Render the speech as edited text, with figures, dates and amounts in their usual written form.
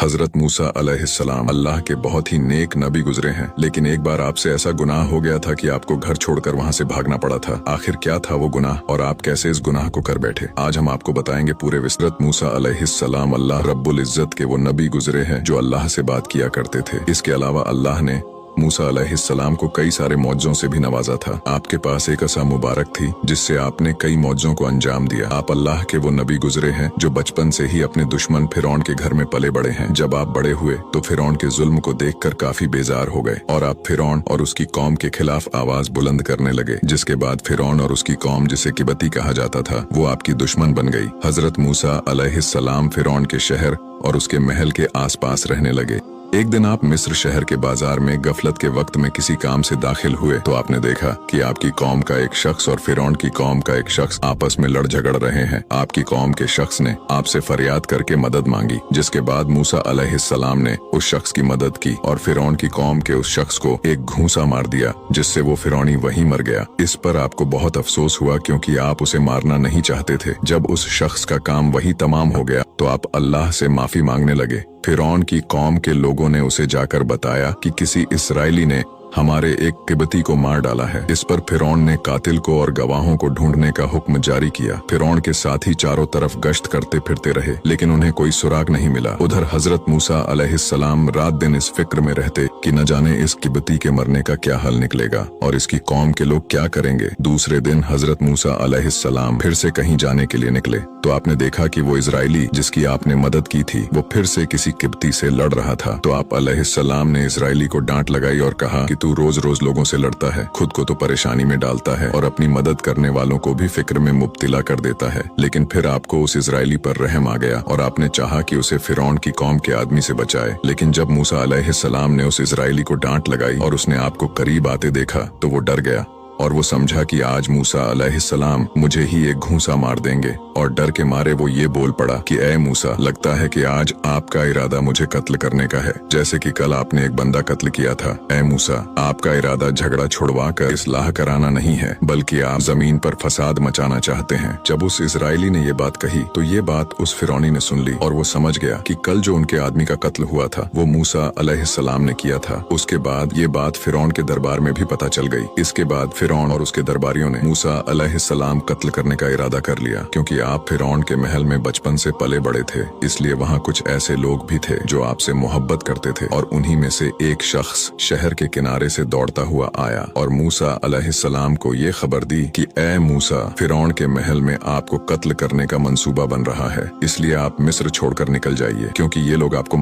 हजरत मूसा अलैहिस्सलाम अल्लाह के बहुत ही नेक नबी गुजरे हैं, लेकिन एक बार आपसे ऐसा गुनाह हो गया था कि आपको घर छोड़कर वहाँ से भागना पड़ा था। आखिर क्या था वो गुनाह और आप कैसे इस गुनाह को कर बैठे? आज हम आपको बताएंगे पूरे विस्तृत। मूसा अलैहिस्सलाम अल्लाह रब्बुल इज्जत के वो नबी गुजरे हैं जो अल्लाह से बात किया करते थे। इसके अलावा अल्लाह ने मूसा अलैहिस्सलाम को कई सारे मौजों से भी नवाजा था। आपके पास एक असा मुबारक थी जिससे आपने कई मौजों को अंजाम दिया। आप अल्लाह के वो नबी गुजरे हैं जो बचपन से ही अपने दुश्मन फिरौन के घर में पले बड़े हैं। जब आप बड़े हुए तो फिरौन के जुल्म को देखकर काफी बेजार हो गए और आप फिरौन और उसकी कौम के खिलाफ आवाज बुलंद करने लगे, जिसके बाद फिरौन और उसकी कौम, जिसे किबती कहा जाता था, वो आपकी दुश्मन बन गई। हजरत मूसा अलैहिस्सलाम फिरौन के शहर और उसके महल के आसपास रहने लगे। एक दिन आप मिस्र शहर के बाजार में गफलत के वक्त में किसी काम से दाखिल हुए तो आपने देखा कि आपकी कौम का एक शख्स और फिरौन की कौम का एक शख्स आपस में लड़ झगड़ रहे हैं। आपकी कौम के शख्स ने आपसे फरियाद करके मदद मांगी, जिसके बाद मूसा अलैहिस्सलाम ने उस शख्स की मदद की और फिरौन की कौम के उस शख्स को एक घूंसा मार दिया, जिससे वो फिरौनी वहीं मर गया। इस पर आपको बहुत अफसोस हुआ क्योंकि आप उसे मारना नहीं चाहते थे। जब उस शख्स का काम वही तमाम हो गया तो आप अल्लाह से माफी मांगने लगे। फिरौन की कौम के लोगों ने उसे जाकर बताया कि किसी इस्राएली ने हमारे एक किबती को मार डाला है। इस पर फिरौन ने कातिल को और गवाहों को ढूंढने का हुक्म जारी किया। फिरौन के साथी चारों तरफ गश्त करते फिरते रहे, लेकिन उन्हें कोई सुराग नहीं मिला। उधर हजरत मूसा अलैहिस्सलाम रात दिन इस फिक्र में रहते कि न जाने इस किबती के मरने का क्या हल निकलेगा और इसकी कौम के लोग क्या करेंगे। दूसरे दिन हजरत मूसा अलैहिस्सलाम फिर से कहीं जाने के लिए निकले तो आपने देखा कि वो इजराइली जिसकी आपने मदद की थी वो फिर से किसी किबती से लड़ रहा था। तो आप अलैहिस्सलाम ने इजराइली को डांट लगाई और कहा कि तू रोज रोज लोगों से लड़ता है, खुद को तो परेशानी में डालता है और अपनी मदद करने वालों को भी फिक्र में मुब्तिला कर देता है। लेकिन फिर आपको उस इजराइली पर रहम आ गया और आपने चाहा कि उसे फिरौन की कौम के आदमी से बचाए। लेकिन जब मूसा अलैहिस्सलाम ने उस इजराइली को डांट लगाई और उसने आपको करीब आते देखा तो वो डर गया और वो समझा कि आज मूसा अलैहिस्सलाम मुझे ही एक घूंसा मार देंगे और डर के मारे वो ये बोल पड़ा कि ए मूसा, लगता है कि आज आपका इरादा मुझे कत्ल करने का है, जैसे कि कल आपने एक बंदा कत्ल किया था। ए मूसा, आपका इरादा झगड़ा छुड़वा कर इस्लाह कराना नहीं है, बल्कि आप जमीन पर फसाद मचाना चाहते हैं। जब उस इजराइली ने ये बात कही तो ये बात उस फिरौनी ने सुन ली और वो समझ गया कि कल जो उनके आदमी का कत्ल हुआ था वो मूसा अलैहिस्सलाम ने किया था। उसके बाद ये बात फिरौन के दरबार में भी पता चल गई। इसके बाद फिरौन और उसके दरबारियों ने मूसा अलैहिस्सलाम कत्ल करने का इरादा कर लिया। क्योंकि आप फिरौन के महल में बचपन से पले बड़े थे, इसलिए वहाँ कुछ ऐसे लोग भी थे जो आपसे मोहब्बत करते थे और उन्हीं में से एक शख्स शहर के किनारे से दौड़ता हुआ आया और मूसा अलैहिस्सलाम को ये खबर दी कि ए मूसा, फिरौन के महल में आपको कत्ल करने का मंसूबा बन रहा है, इसलिए आप मिस्र छोड़कर निकल जाइए क्योंकि ये लोग आपको